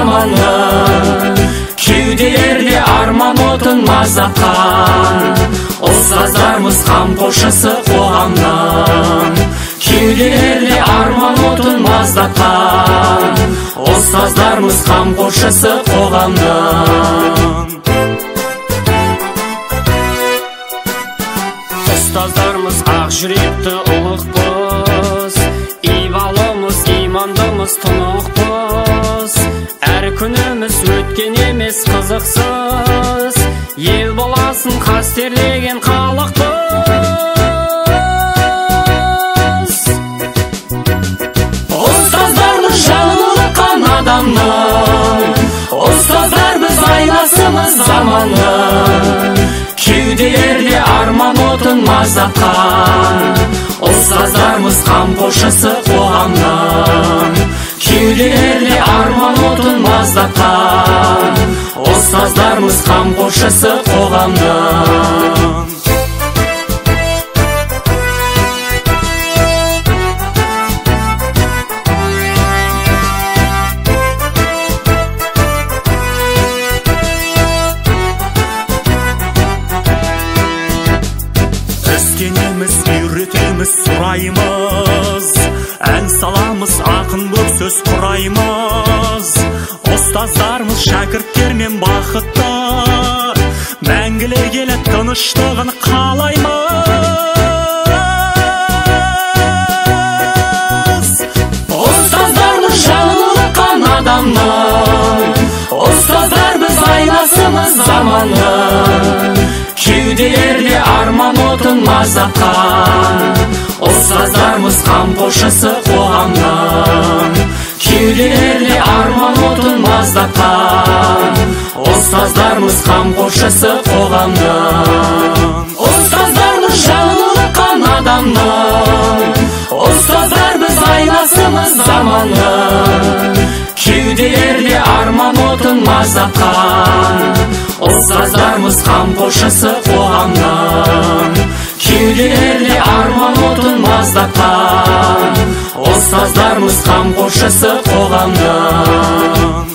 заманның, кеуделерде арман отын маздатқан ұстаздарымыз қамқоршысы қоғамның, кеуделерде арман отын маздатқан ұстаздарымыз қамқоршысы қоғамның. Ұстаздарымыз ақ жүректі ұлықпыз, ибалымыз, имандымыз тұнықпыз. Әр күніміз өткен емес қызықсыз, ел баласын қастерлеген халықпыз. Ұстаздарымыз жаңылыққан адамның, ұстаздар біз айнасымыз заманның, кеуделерде арман отын маздатқан ұстаздарымыз қамқоршысы қоғамның, кеуделерде арман отын маздатқан ұстаздарымыз қамқоршысы қоғамның. Өскенеміз, үйретеміз, сұраймыз, ән саламыз, ақын боп сөз құраймыз. Ұстаздарымыз шәкірттермен бақытты, мәңгілер келіп тыныштығын қалаймыз. Ұстаздарымыз жаңылыққан адамның, ұстаздар біз айнасымыз заманның, кеуделерде арман отын маздатқан ұстаздарымыз қамқоршысы қоғамның, кеуделерде арман отын маздатқан ұстаздарымыз қамқоршысы қоғамның. Ұстаздарымыз жаңылыққан адамның, ұстаздар біз айнасымыз заманның, кеуделерде арман отын маздатқан ұстаздарымыз қамқоршысы қоғамның, кеуделерде арман отын маздатқан ұстаздарымыз қамқоршысы қоғамның.